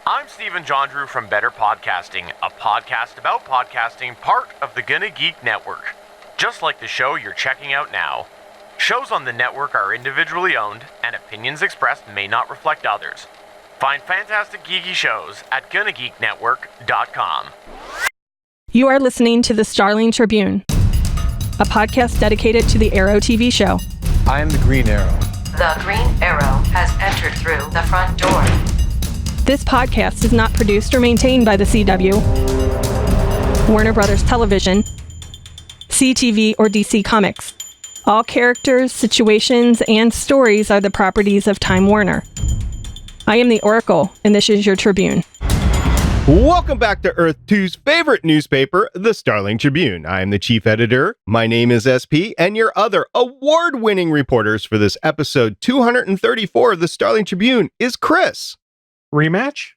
I'm Stephen John Drew from Better Podcasting, a podcast about podcasting, part of the Gonna Geek Network. Just like the show you're checking out now. Shows on the network are individually owned, and opinions expressed may not reflect others. Find fantastic geeky shows at GonnaGeekNetwork.com. You are listening to the Starling Tribune, a podcast dedicated to the Arrow TV show. I am the Green Arrow. The Green Arrow has entered through the front door. This podcast is not produced or maintained by the CW, Warner Brothers Television, CTV, or DC Comics. All characters, situations, and stories are the properties of Time Warner. I am the Oracle, and this is your Tribune. Welcome back to Earth 2's favorite newspaper, the Starling Tribune. I am the chief editor. My name is SP, and your other award-winning reporters for this episode 234 of the Starling Tribune is Chris. Rematch?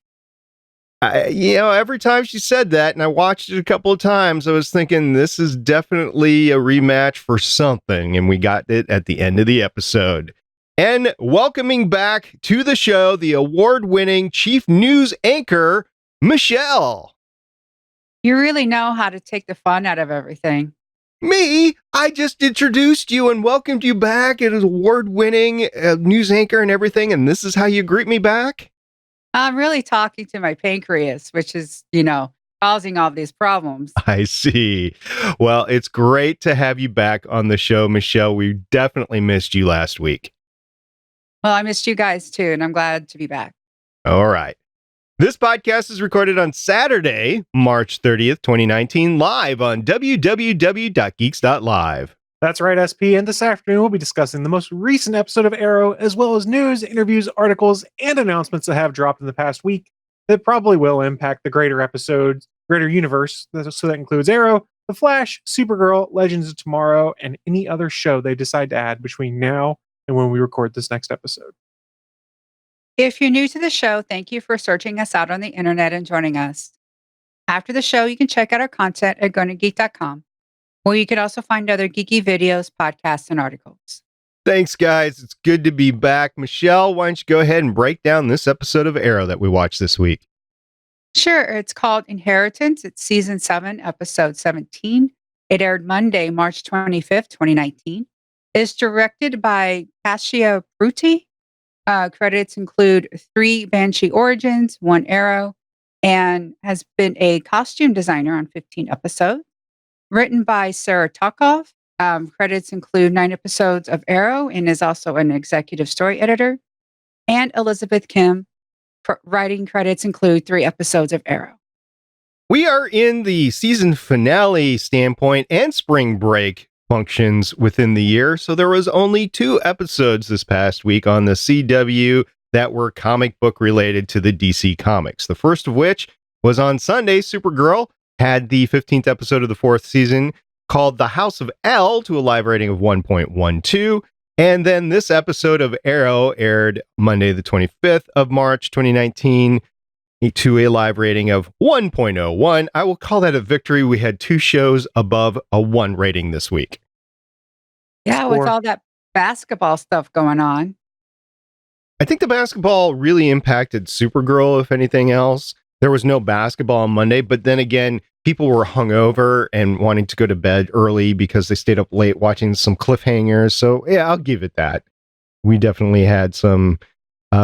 Every time she said that, and I watched it a couple of times, I was thinking this is definitely a rematch for something, and we got it at the end of the episode. And welcoming back to the show, the award-winning chief news anchor, Michelle. You really know how to take the fun out of everything. Me? I just introduced you and welcomed you back as award-winning news anchor and everything, and this is how you greet me back? I'm really talking to my pancreas, which is, causing all these problems. I see. Well, it's great to have you back on the show, Michelle. We definitely missed you last week. Well, I missed you guys too, and I'm glad to be back. All right. This podcast is recorded on Saturday, March 30th, 2019, live on www.geeks.live. That's right, SP, and this afternoon we'll be discussing the most recent episode of Arrow, as well as news, interviews, articles, and announcements that have dropped in the past week that probably will impact the greater episodes, greater universe. So that includes Arrow, The Flash, Supergirl, Legends of Tomorrow, and any other show they decide to add between now and when we record this next episode. If you're new to the show, thank you for searching us out on the internet and joining us. After the show, you can check out our content at GonnaGeek.com, where you can also find other geeky videos, podcasts, and articles. Thanks, guys. It's good to be back. Michelle, why don't you go ahead and break down this episode of Arrow that we watched this week? Sure. It's called Inheritance. It's season 7, episode 17. It aired Monday, March 25th, 2019. It's directed by Cassia Pruti. Credits include 3 Banshee Origins, 1 Arrow, and has been a costume designer on 15 episodes. Written by Sarah Tokov. Credits include 9 episodes of Arrow and is also an executive story editor. And Elizabeth Kim. Writing credits include 3 episodes of Arrow. We are in the season finale standpoint and spring break functions within the year. So there was only 2 episodes this past week on the CW that were comic book related to the DC Comics. The first of which was on Sunday. Supergirl had the 15th episode of the 4th season called The House of L to a live rating of 1.12. And then this episode of Arrow aired Monday, the 25th of March, 2019 to a live rating of 1.01. I will call that a victory. We had 2 shows above a 1 rating this week. Yeah, with all that basketball stuff going on. I think the basketball really impacted Supergirl, if anything else. There was no basketball on Monday, but then again, people were hungover and wanting to go to bed early because they stayed up late watching some cliffhangers. So yeah, I'll give it that. We definitely had some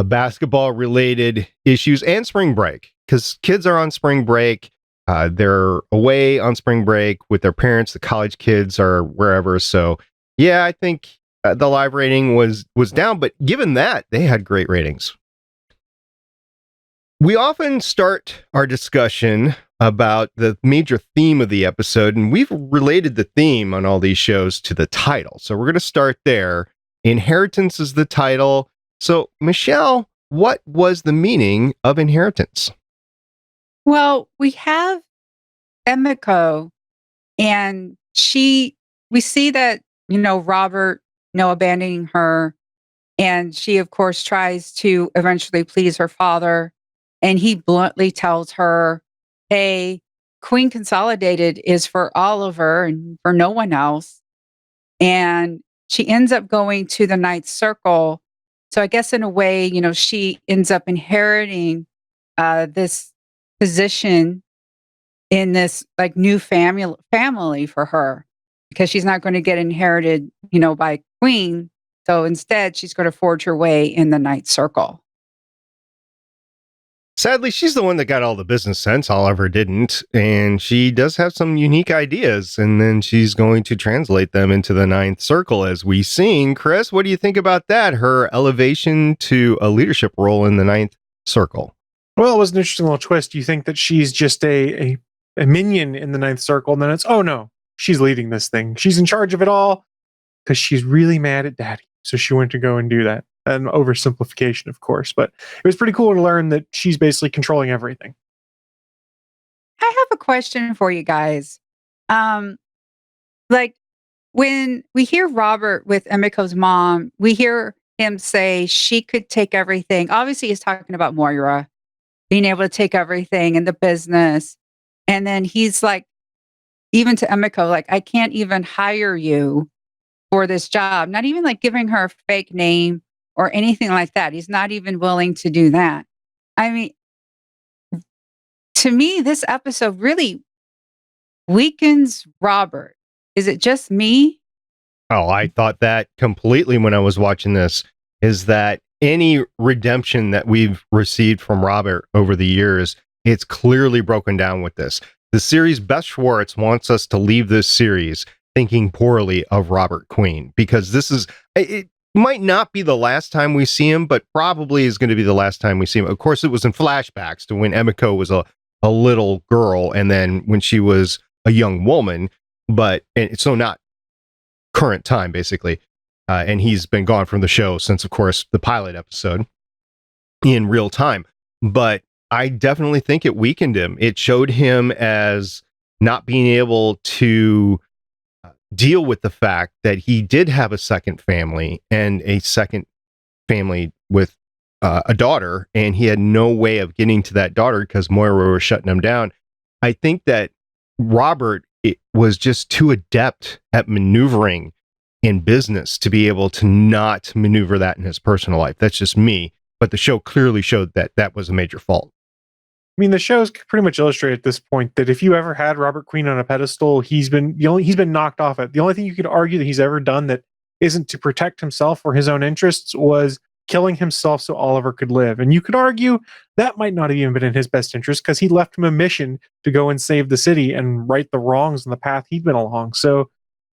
basketball related issues and spring break because kids are on spring break. They're away on spring break with their parents. The college kids are wherever. So yeah, I think the live rating was down, but given that, they had great ratings. We often start our discussion about the major theme of the episode, and we've related the theme on all these shows to the title. So we're going to start there. Inheritance is the title. So, Michelle, what was the meaning of inheritance? Well, we have Emiko, and we see that, Robert, abandoning her, and she, of course, tries to eventually please her father. And he bluntly tells her, hey, Queen Consolidated is for Oliver and for no one else. And she ends up going to the Ninth Circle. So I guess in a way, she ends up inheriting this position in this like new family for her because she's not going to get inherited, by Queen. So instead, she's going to forge her way in the Ninth Circle. Sadly, she's the one that got all the business sense. Oliver didn't. And she does have some unique ideas. And then she's going to translate them into the Ninth Circle as we sing. Chris, what do you think about that? Her elevation to a leadership role in the Ninth Circle. Well, it was an interesting little twist. You think that she's just a minion in the Ninth Circle, and then it's, oh no, she's leading this thing. She's in charge of it all because she's really mad at Daddy. So she went to go and do that. An oversimplification, of course, but it was pretty cool to learn that she's basically controlling everything. I have a question for you guys. Like when we hear Robert with Emiko's mom, we hear him say she could take everything. Obviously, he's talking about Moira being able to take everything in the business. And then he's like, even to Emiko, like, I can't even hire you for this job. Not even like giving her a fake name or anything like that. He's not even willing to do that. I mean, to me, this episode really weakens Robert. Is it just me? Oh, I thought that completely when I was watching this, is that any redemption that we've received from Robert over the years, it's clearly broken down with this. The series Beth Schwartz wants us to leave this series thinking poorly of Robert Queen, because it might not be the last time we see him, but probably is going to be the last time we see him. Of course, it was in flashbacks to when Emiko was a little girl and then when she was a young woman, and so not current time, basically. And he's been gone from the show since, of course, the pilot episode in real time. But I definitely think it weakened him. It showed him as not being able to deal with the fact that he did have a second family and a second family with a daughter, and he had no way of getting to that daughter because Moira was shutting him down. I think that Robert was just too adept at maneuvering in business to be able to not maneuver that in his personal life. That's just me. But the show clearly showed that that was a major fault. I mean, the show's pretty much illustrated at this point that if you ever had Robert Queen on a pedestal, he's been knocked off it. The only thing you could argue that he's ever done that isn't to protect himself or his own interests was killing himself so Oliver could live. And you could argue that might not have even been in his best interest because he left him a mission to go and save the city and right the wrongs on the path he'd been along. So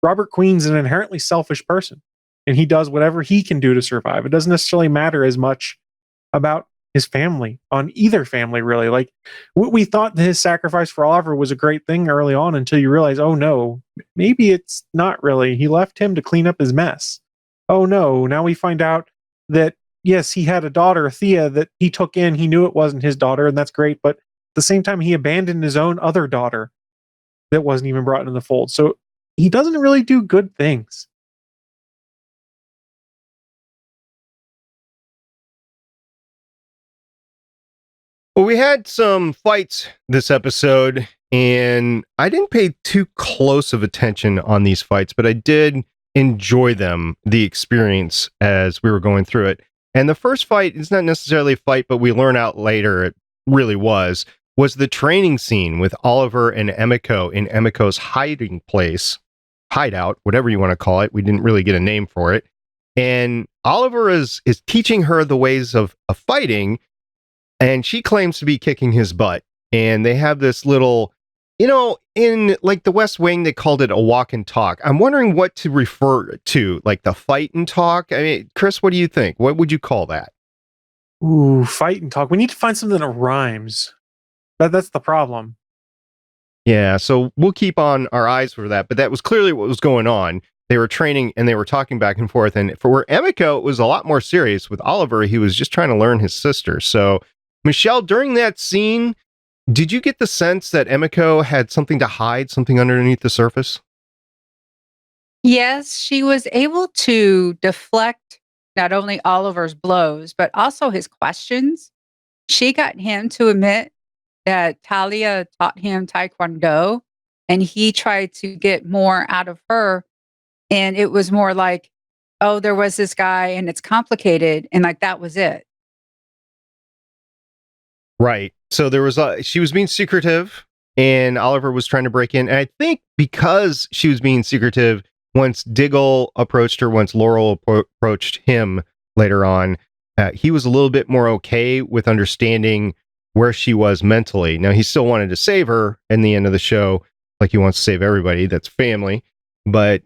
Robert Queen's an inherently selfish person, and he does whatever he can do to survive. It doesn't necessarily matter as much about his family, on either family, really. Like, we thought that his sacrifice for Oliver was a great thing early on until you realize, oh no, maybe it's not really. He left him to clean up his mess. Oh no, now we find out that, yes, he had a daughter, Thea, that he took in. He knew it wasn't his daughter, and that's great. But at the same time, he abandoned his own other daughter that wasn't even brought into the fold. So he doesn't really do good things. Well, we had some fights this episode, and I didn't pay too close of attention on these fights, but I did enjoy them, the experience as we were going through it. And the first fight is not necessarily a fight, but we learn out later it really was the training scene with Oliver and Emiko in Emiko's hideout, whatever you want to call it. We didn't really get a name for it. And Oliver is teaching her the ways of fighting, and she claims to be kicking his butt. And they have this little, in like the West Wing, they called it a walk and talk. I'm wondering what to refer to, like the fight and talk. I mean, Chris, what do you think? What would you call that? Ooh, fight and talk. We need to find something that rhymes. That's the problem. Yeah, so we'll keep on our eyes for that. But that was clearly what was going on. They were training and they were talking back and forth. And for Emiko, it was a lot more serious. With Oliver, he was just trying to learn his sister. So, Michelle, during that scene, did you get the sense that Emiko had something to hide, something underneath the surface? Yes, she was able to deflect not only Oliver's blows, but also his questions. She got him to admit that Talia taught him Taekwondo, and he tried to get more out of her. And it was more like, oh, there was this guy and it's complicated. And like, that was it. Right. So there was she was being secretive, and Oliver was trying to break in. And I think because she was being secretive, once Diggle approached her, once Laurel approached him later on, he was a little bit more okay with understanding where she was mentally. Now, he still wanted to save her in the end of the show, like he wants to save everybody that's family, but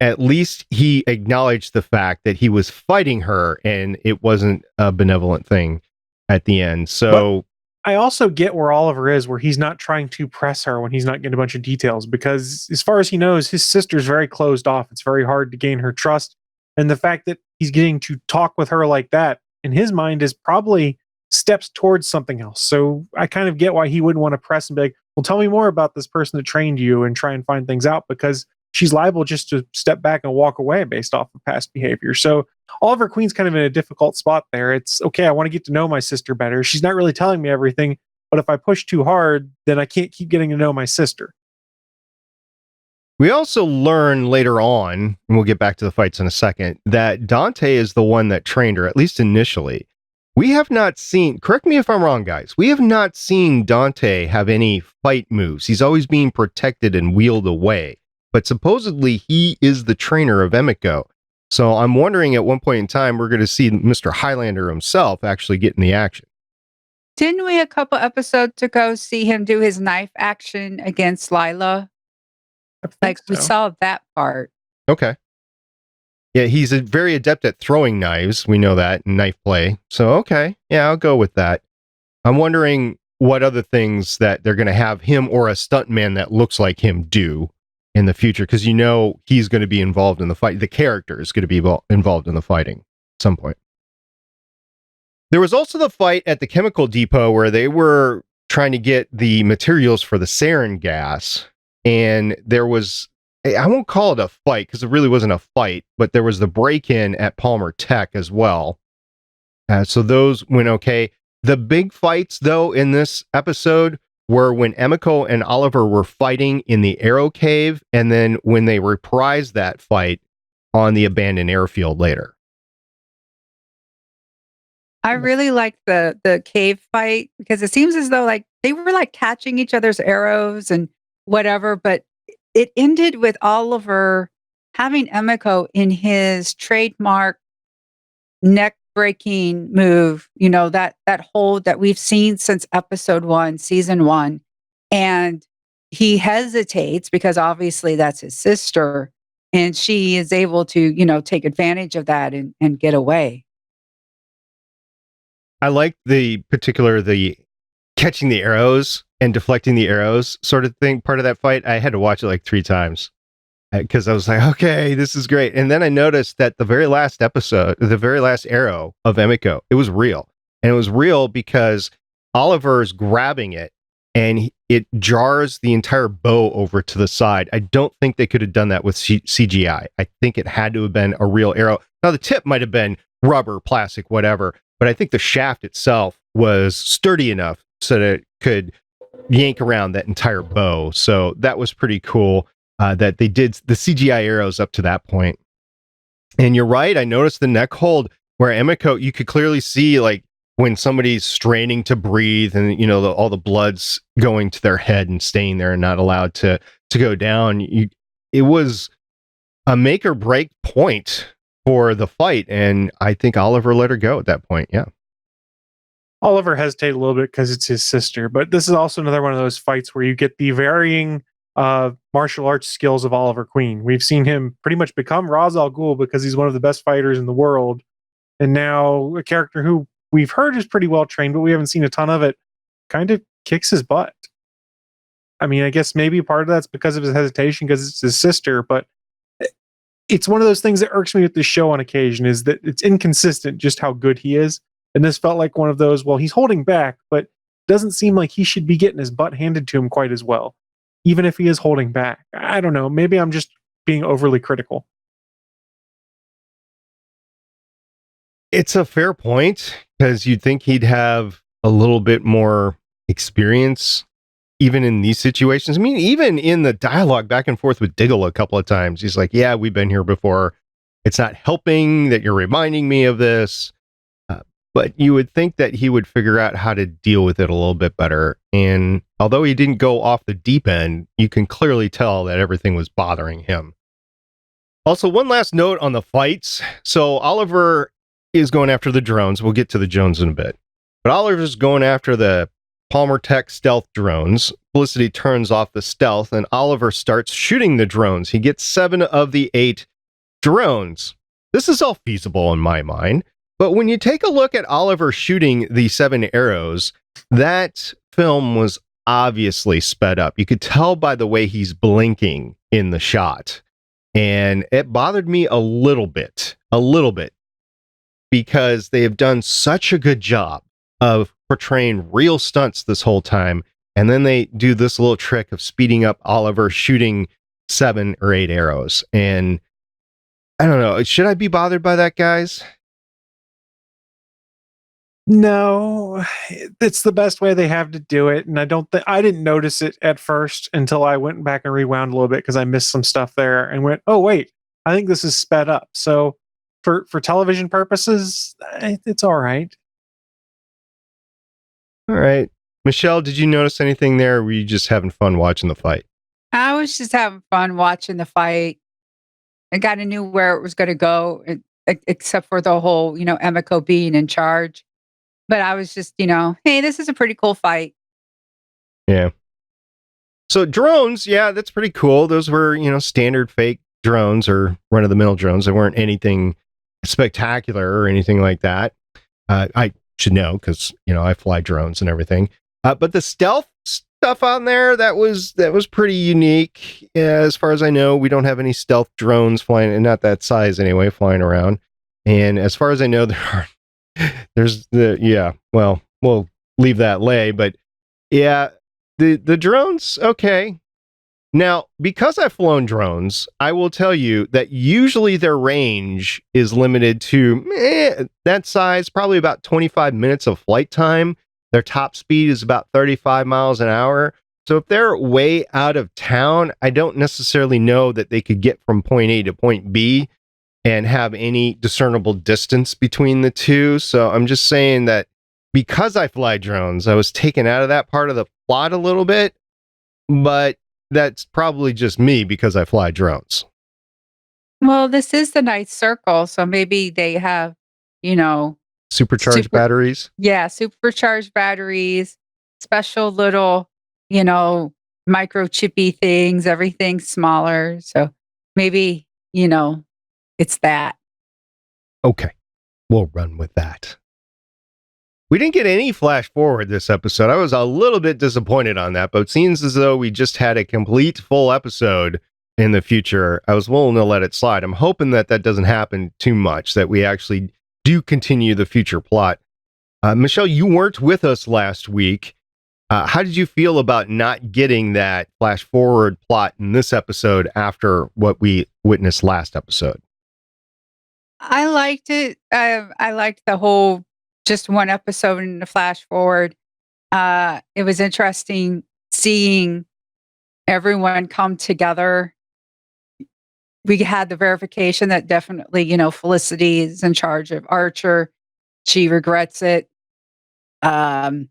at least he acknowledged the fact that he was fighting her and it wasn't a benevolent thing at the end. So I also get where Oliver is, where he's not trying to press her when he's not getting a bunch of details, because as far as he knows, his sister's very closed off. It's very hard to gain her trust. And the fact that he's getting to talk with her like that in his mind is probably steps towards something else. So I kind of get why he wouldn't want to press and be like, well, tell me more about this person that trained you and try and find things out, because she's liable just to step back and walk away based off of past behavior. So Oliver Queen's kind of in a difficult spot there. It's okay, I want to get to know my sister better. She's not really telling me everything, but if I push too hard, then I can't keep getting to know my sister. we also learn later on, and we'll get back to the fights in a second, that Dante is the one that trained her, at least initially. We have not seen, correct me if I'm wrong, guys, we have not seen Dante have any fight moves. He's always being protected and wheeled away. But supposedly he is the trainer of Emiko. So I'm wondering at one point in time, we're going to see Mr. Highlander himself actually get in the action. Didn't we a couple episodes ago see him do his knife action against Lila? Like we saw that part. Okay. Yeah, he's very adept at throwing knives. We know that in knife play. So, okay. Yeah, I'll go with that. I'm wondering what other things that they're going to have him or a stuntman that looks like him do in the future, because you know he's going to be involved in the fight. The character is going to be involved in the fighting at some point. There was also the fight at the chemical depot where they were trying to get the materials for the sarin gas, and there was, I won't call it a fight because it really wasn't a fight, but there was the break-in at Palmer Tech as well. So those went okay. The big fights, though, in this episode were when Emiko and Oliver were fighting in the Arrow Cave, and then when they reprised that fight on the abandoned airfield later. I really liked the cave fight because it seems as though like they were like catching each other's arrows and whatever, but it ended with Oliver having Emiko in his trademark neck breaking move, you know, that hold that we've seen since episode 1, season 1. And he hesitates because obviously that's his sister, and she is able to, you know, take advantage of that and get away. I like the catching the arrows and deflecting the arrows sort of thing, part of that fight. I had to watch it like 3 times because I was like, okay, this is great. And then I noticed that the very last episode, the very last arrow of Emiko, it was real. And it was real because Oliver's grabbing it and it jars the entire bow over to the side. I don't think they could have done that with CGI. I think it had to have been a real arrow. Now, the tip might have been rubber, plastic, whatever, but I think the shaft itself was sturdy enough so that it could yank around that entire bow. So that was pretty cool that they did the CGI arrows up to that point. And you're right, I noticed the neck hold where Emiko, you could clearly see like when somebody's straining to breathe and, you know, all the blood's going to their head and staying there and not allowed to go down. It was a make or break point for the fight, and I think Oliver let her go at that point. Yeah. Oliver hesitated a little bit because it's his sister, but this is also another one of those fights where you get the varying martial arts skills of Oliver Queen. We've seen him pretty much become Ra's al Ghul because he's one of the best fighters in the world, and now a character who we've heard is pretty well trained, but we haven't seen a ton of it, kind of kicks his butt. I mean, I guess maybe part of that's because of his hesitation because it's his sister, but it's one of those things that irks me with this show on occasion is that it's inconsistent just how good he is. And this felt like one of those, well, he's holding back, but doesn't seem like he should be getting his butt handed to him quite as well, even if he is holding back. I don't know. Maybe I'm just being overly critical. It's a fair point because you'd think he'd have a little bit more experience even in these situations. I mean, even in the dialogue back and forth with Diggle a couple of times, he's like, yeah, we've been here before. It's not helping that you're reminding me of this. but you would think that he would figure out how to deal with it a little bit better. And although he didn't go off the deep end, you can clearly tell that everything was bothering him. Also, one last note on the fights. So Oliver is going after the drones. We'll get to the drones in a bit. But Oliver's going after the Palmer Tech stealth drones. Felicity turns off the stealth, and Oliver starts shooting the drones. He gets 7 of the 8 drones. This is all feasible in my mind. But when you take a look at Oliver shooting the 7 arrows, that film was obviously sped up. You could tell by the way he's blinking in the shot. And it bothered me a little bit, because they have done such a good job of portraying real stunts this whole time. And then they do this little trick of speeding up Oliver shooting 7 or 8 arrows. And I don't know, should I be bothered by that, guys? No, it's the best way they have to do it, and I didn't notice it at first until I went back and rewound a little bit because I missed some stuff there and went, "Oh wait, I think this is sped up." So for television purposes, it's all right. All right. Michelle, did you notice anything there, or were you just having fun watching the fight? I was just having fun watching the fight. I kind of knew where it was going to go, except for the whole, Emiko being in charge. But I was just, hey, this is a pretty cool fight. Yeah. So drones, yeah, that's pretty cool. Those were, standard fake drones or run-of-the-mill drones. They weren't anything spectacular or anything like that. I should know because, I fly drones and everything. But the stealth stuff on there, that was pretty unique. As far as I know, we don't have any stealth drones flying, and not that size anyway, flying around. And as far as I know, we'll leave that lay, but yeah, the drones, okay. Now, because I've flown drones, I will tell you that usually their range is limited to that size, probably about 25 minutes of flight time. Their top speed is about 35 miles an hour. So if they're way out of town, I don't necessarily know that they could get from point A to point B and have any discernible distance between the two. So I'm just saying that because I fly drones, I was taken out of that part of the plot a little bit, but that's probably just me because I fly drones. Well, this is the Ninth Circle, so maybe they have, Supercharged batteries. Yeah, supercharged batteries, special little, microchippy things, everything smaller. So maybe, it's that. Okay, we'll run with that. We didn't get any flash forward this episode. I was a little bit disappointed on that, but it seems as though we just had a complete full episode in the future. I was willing to let it slide. I'm hoping that doesn't happen too much, that we actually do continue the future plot. Michelle, you weren't with us last week. How did you feel about not getting that flash forward plot in this episode after what we witnessed last episode? I liked it. I liked the whole just one episode in the flash forward. It was interesting seeing everyone come together. We had the verification that definitely, Felicity is in charge of Archer. She regrets it. And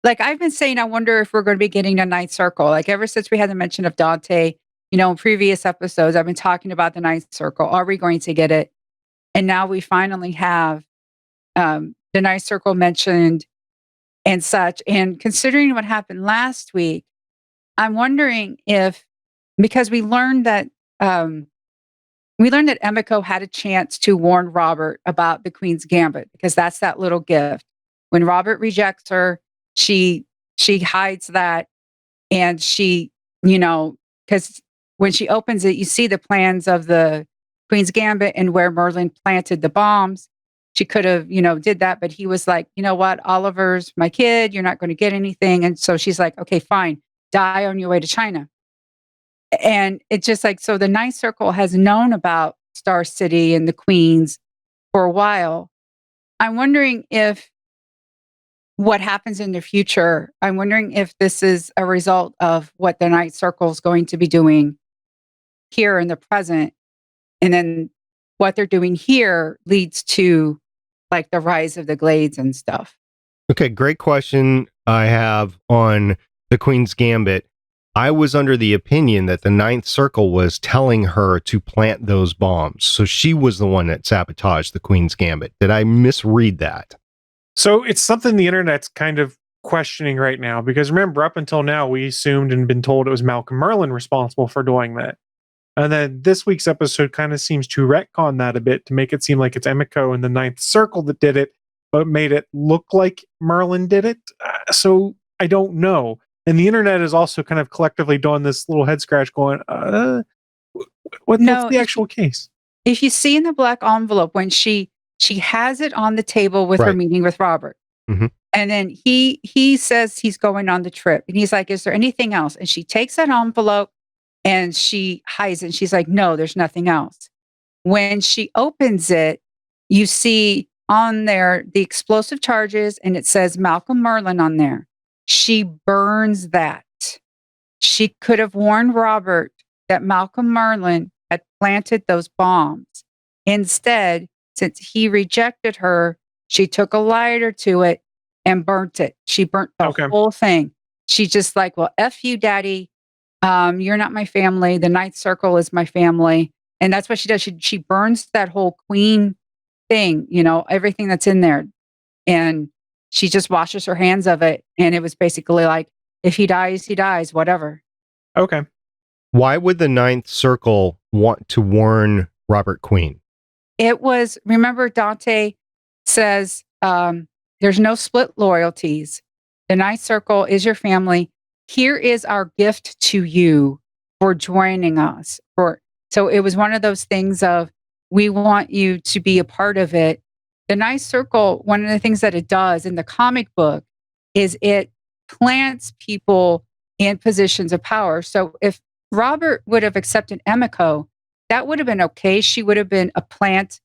like I've been saying, I wonder if we're going to be getting a Ninth Circle. Like ever since we had the mention of Dante, in previous episodes, I've been talking about the Ninth Circle. Are we going to get it? And now we finally have the Ninth Circle mentioned and such. And considering what happened last week, I'm wondering if, because we learned that Emiko had a chance to warn Robert about the Queen's Gambit, because that's that little gift. When Robert rejects her, she hides that, and she, because when she opens it, you see the plans of the Queen's Gambit and where Merlin planted the bombs. She could have, did that, but he was like, you know what, Oliver's my kid, you're not going to get anything. And so she's like, okay, fine, die on your way to China. And it's just like, so the Ninth Circle has known about Star City and the Queens for a while. I'm wondering if what happens in the future, I'm wondering if this is a result of what the Ninth Circle is going to be doing here in the present. And then what they're doing here leads to like the rise of the Glades and stuff. Okay, great question I have on the Queen's Gambit. I was under the opinion that the Ninth Circle was telling her to plant those bombs. So she was the one that sabotaged the Queen's Gambit. Did I misread that? So it's something the internet's kind of questioning right now, because remember, up until now, we assumed and been told it was Malcolm Merlin responsible for doing that. And then this week's episode kind of seems to retcon that a bit to make it seem like it's Emiko and the Ninth Circle that did it, but made it look like Merlin did it. So I don't know. And the internet is also kind of collectively doing this little head scratch going, what's the actual case? If you see in the black envelope when she has it on the table with her meeting with Robert. Mm-hmm. And then he says he's going on the trip. And he's like, is there anything else? And she takes that envelope and she hides it. And she's like, no, there's nothing else. When she opens it, you see on there the explosive charges and it says Malcolm Merlin on there. She burns that. She could have warned Robert that Malcolm Merlin had planted those bombs. Instead, since he rejected her, she took a lighter to it and burnt it. She burnt the whole thing. She's just like, well, F you, Daddy. You're not my family. The Ninth Circle is my family. And that's what she does. She burns that whole Queen thing, everything that's in there. And she just washes her hands of it. And it was basically like, if he dies, he dies, whatever. Okay. Why would the Ninth Circle want to warn Robert Queen? It was, remember Dante says, there's no split loyalties. The Ninth Circle is your family. Here is our gift to you for joining us. So it was one of those things of, we want you to be a part of it. The Ninth Circle, one of the things that it does in the comic book is it plants people in positions of power. So if Robert would have accepted Emiko, that would have been okay. She would have been a plant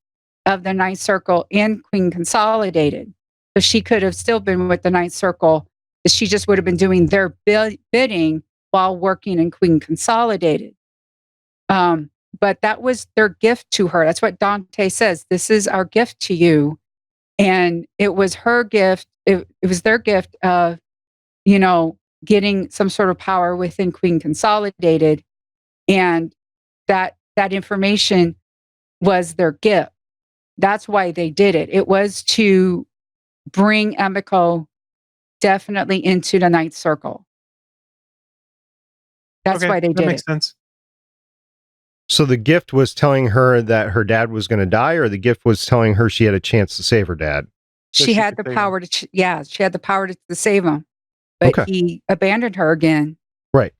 of the Ninth Circle in Queen Consolidated. So she could have still been with the Ninth Circle. She just would have been doing their bidding while working in Queen Consolidated. But that was their gift to her. That's what Dante says. This is our gift to you. And it was her gift. It was their gift of, getting some sort of power within Queen Consolidated. And that information was their gift. That's why they did it. It was to bring Emiko definitely into the Ninth Circle. That's why they did it. That makes sense. So the gift was telling her that her dad was going to die, or the gift was telling her she had a chance to save her dad? She had the power to, she had the power to save him, but he abandoned her again. Right.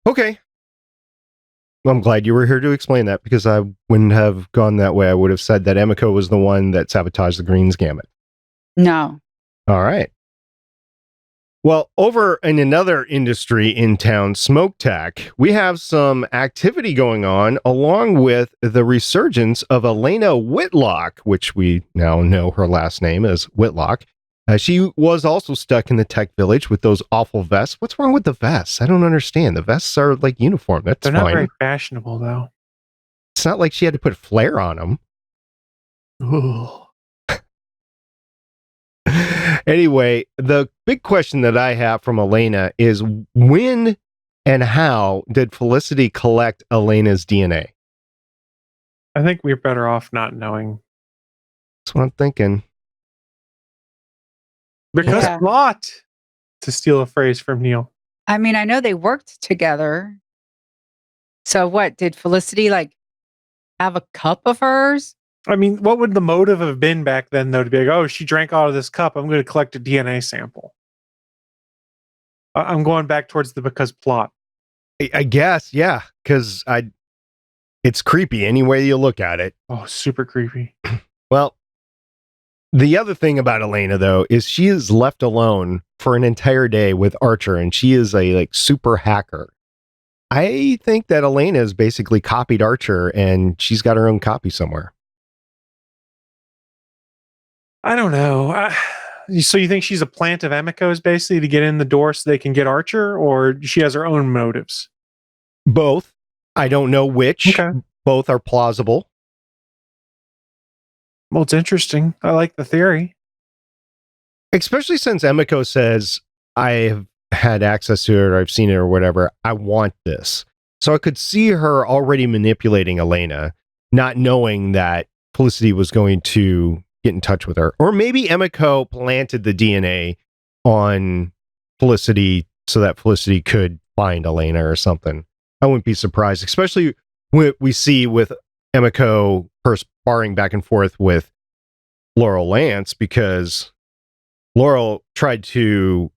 Okay. Well, I'm glad you were here to explain that, because I wouldn't have gone that way. I would have said that Emiko was the one that sabotaged the Queen's Gambit. No. All right. Well, over in another industry in town, Smoke Tech, we have some activity going on along with the resurgence of Elena Whitlock, which we now know her last name is Whitlock. She was also stuck in the tech village with those awful vests. What's wrong with the vests? I don't understand. The vests are like uniform. That's fine. They're not very fashionable, though. It's not like she had to put flair on them. Ooh. Anyway, the big question that I have from Elena is, when and how did Felicity collect Elena's DNA? I think we're better off not knowing. That's what I'm thinking. Because plot, to steal a phrase from Neil. I mean, I know they worked together. So what, did Felicity have a cup of hers? I mean, what would the motive have been back then, though, to be like, oh, she drank out of this cup, I'm going to collect a DNA sample? I'm going back towards the because plot. I guess, yeah, because it's creepy any way you look at it. Oh, super creepy. Well, the other thing about Elena, though, is she is left alone for an entire day with Archer, and she is a super hacker. I think that Elena has basically copied Archer, and she's got her own copy somewhere. I don't know. So you think she's a plant of Emiko's basically to get in the door so they can get Archer, or she has her own motives? Both. I don't know which. Okay. Both are plausible. Well, it's interesting. I like the theory. Especially since Emiko says, I have had access to it or I've seen it or whatever. I want this. So I could see her already manipulating Elena, not knowing that Felicity was going to get in touch with her. Or maybe Emiko planted the DNA on Felicity so that Felicity could find Elena or something. I wouldn't be surprised, especially what we see with Emiko her sparring back and forth with Laurel Lance, because Laurel tried to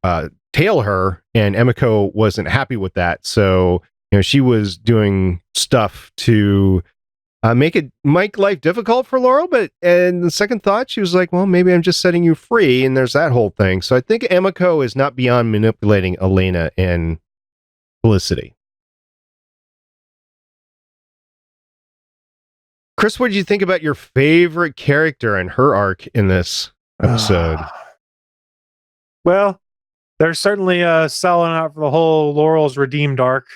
tail her and Emiko wasn't happy with that. So, she was doing stuff to make life difficult for Laurel. But in the second thought, she was like, well, maybe I'm just setting you free. And there's that whole thing. So I think Emiko is not beyond manipulating Elena and Felicity. Chris, what did you think about your favorite character and her arc in this episode? Well, they're certainly selling out for the whole Laurel's redeemed arc.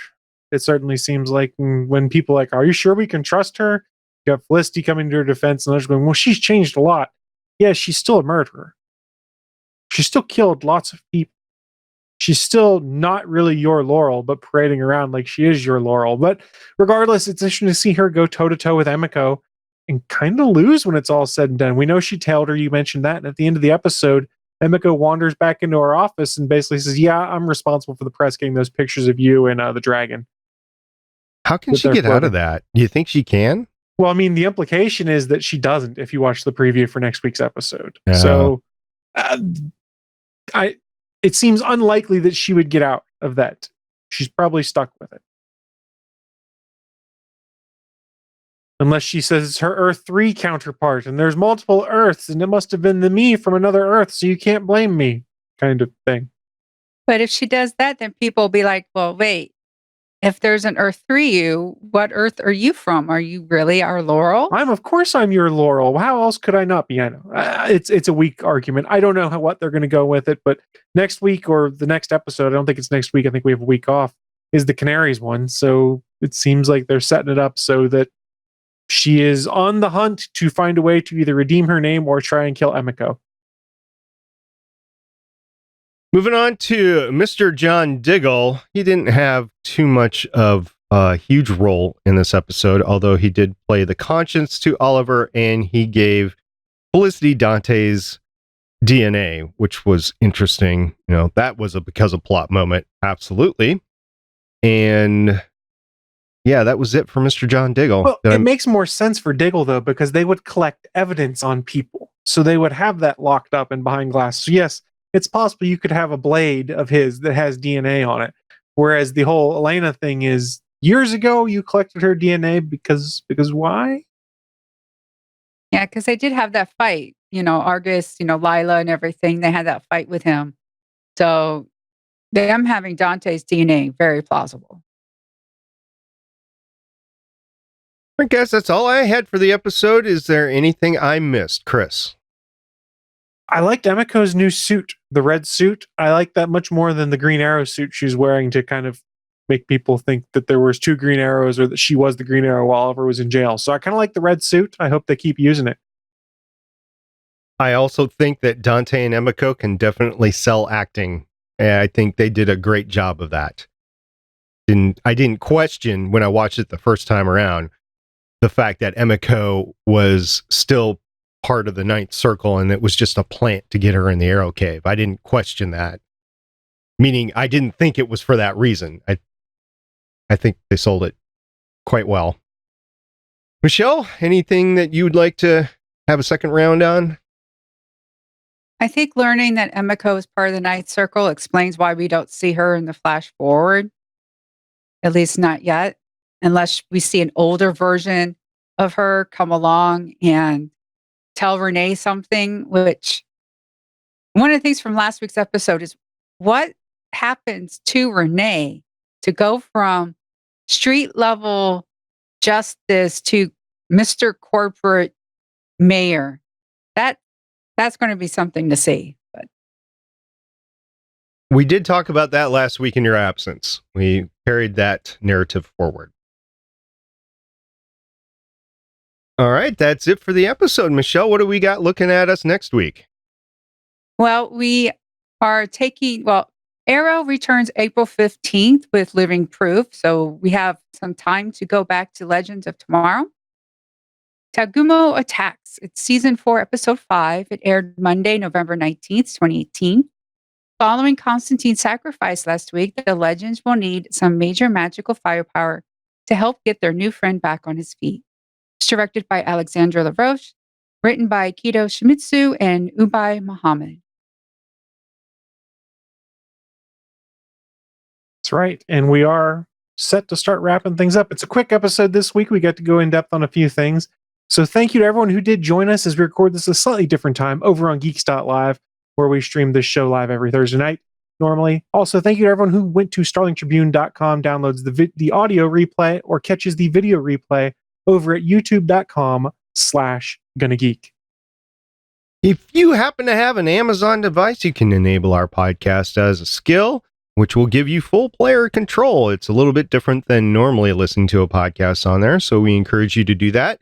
It certainly seems like when people are like, are you sure we can trust her? You have Felicity coming to her defense, and they're just going, well, she's changed a lot. Yeah, she's still a murderer. She still killed lots of people. She's still not really your Laurel, but parading around like she is your Laurel. But regardless, it's interesting to see her go toe-to-toe with Emiko and kind of lose when it's all said and done. We know she tailed her. You mentioned that. And at the end of the episode, Emiko wanders back into her office and basically says, yeah, I'm responsible for the press getting those pictures of you and the dragon. How can she get out of that? Do you think she can? Well, I mean, the implication is that she doesn't if you watch the preview for next week's episode. Yeah. So it seems unlikely that she would get out of that. She's probably stuck with it. Unless she says it's her Earth 3 counterpart and there's multiple Earths and it must have been the me from another Earth, so you can't blame me kind of thing. But if she does that, then people will be like, well, wait, if there's an Earth 3 you, what Earth are you from? Are you really our Laurel? Of course I'm your Laurel. How else could I not be? I know. It's a weak argument. I don't know what they're going to go with it, but next week or the next episode, I don't think it's next week. I think we have a week off, is the Canaries one. So it seems like they're setting it up so that she is on the hunt to find a way to either redeem her name or try and kill Emiko. Moving on to Mr. John Diggle. He didn't have too much of a huge role in this episode, although he did play the conscience to Oliver and he gave Felicity Dante's DNA, which was interesting. That was a because of plot moment. Absolutely. And yeah, that was it for Mr. John Diggle. Well, it makes more sense for Diggle, though, because they would collect evidence on people. So they would have that locked up and behind glass. So yes, it's possible you could have a blade of his that has DNA on it. Whereas the whole Elena thing is, years ago, you collected her DNA because why? Yeah, because they did have that fight. Argus, Lila and everything. They had that fight with him. So them having Dante's DNA, very plausible. I guess that's all I had for the episode. Is there anything I missed, Chris? I liked Emiko's new suit, the red suit. I like that much more than the Green Arrow suit she's wearing to kind of make people think that there was two Green Arrows or that she was the Green Arrow while Oliver was in jail. So I kind of like the red suit. I hope they keep using it. I also think that Dante and Emiko can definitely sell acting. And I think they did a great job of that. I didn't question when I watched it the first time around the fact that Emiko was still part of the Ninth Circle and it was just a plant to get her in the Arrow Cave. I didn't question that. Meaning I didn't think it was for that reason. I think they sold it quite well. Michelle, anything that you would like to have a second round on? I think learning that Emiko is part of the Ninth Circle explains why we don't see her in the flash forward. At least not yet. Unless we see an older version of her come along and tell Renee something, which one of the things from last week's episode is what happens to Renee to go from street level justice to Mr. Corporate Mayor. That's going to be something to see. But we did talk about that last week in your absence. We carried that narrative forward. All right, that's it for the episode. Michelle, what do we got looking at us next week? Well, we are Arrow returns April 15th with Living Proof, so we have some time to go back to Legends of Tomorrow. Tagumo Attacks. It's season 4, episode 5. It aired Monday, November 19th, 2018. Following Constantine's sacrifice last week, the Legends will need some major magical firepower to help get their new friend back on his feet. It's directed by Alexandra LaRoche, written by Kido Shimizu and Ubay Muhammad. That's right. And we are set to start wrapping things up. It's a quick episode this week. We got to go in depth on a few things. So thank you to everyone who did join us as we record this at a slightly different time over on geeks.live, where we stream this show live every Thursday night normally. Also, thank you to everyone who went to starlingtribune.com, downloads the audio replay, or catches the video replay over at youtube.com/GonnaGeek. If you happen to have an Amazon device, you can enable our podcast as a skill, which will give you full player control. It's a little bit different than normally listening to a podcast on there, so we encourage you to do that.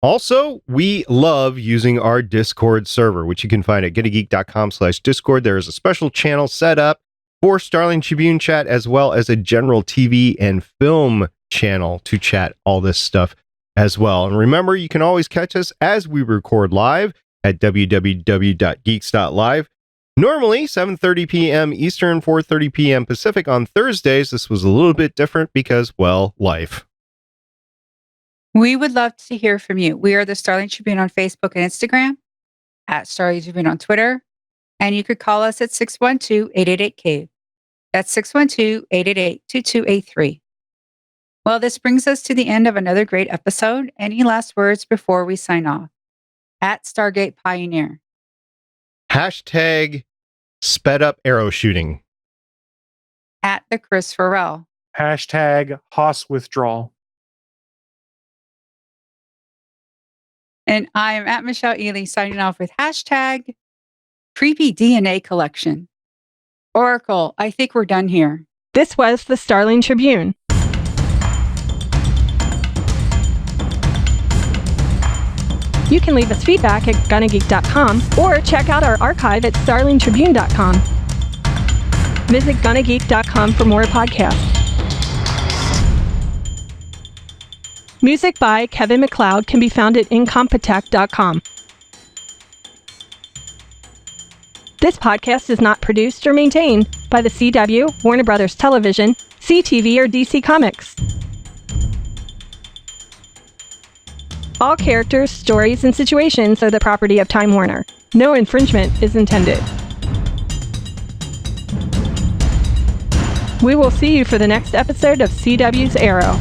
Also, we love using our Discord server, which you can find at GonnaGeek.com/Discord. There is a special channel set up for Starling Tribune chat, as well as a general TV and film channel to chat all this stuff as well. And remember, you can always catch us as we record live at www.geeks.live. Normally, 7:30 p.m. Eastern, 4:30 p.m. Pacific on Thursdays. This was a little bit different because, well, life. We would love to hear from you. We are the Starling Tribune on Facebook and Instagram, at Starling Tribune on Twitter, and you could call us at 612-888-CAVE. That's 612-888-2283. Well, this brings us to the end of another great episode. Any last words before we sign off? At Stargate Pioneer. Hashtag sped up arrow shooting. At the Chris Farrell. Hashtag Haas withdrawal. And I am at Michelle Ely, signing off with hashtag creepy DNA collection. Oracle, I think we're done here. This was the Starling Tribune. You can leave us feedback at GonnaGeek.com or check out our archive at StarlingTribune.com. Visit GonnaGeek.com for more podcasts. Music by Kevin MacLeod can be found at Incompetech.com. This podcast is not produced or maintained by the CW, Warner Brothers Television, CTV, or DC Comics. All characters, stories, and situations are the property of Time Warner. No infringement is intended. We will see you for the next episode of CW's Arrow.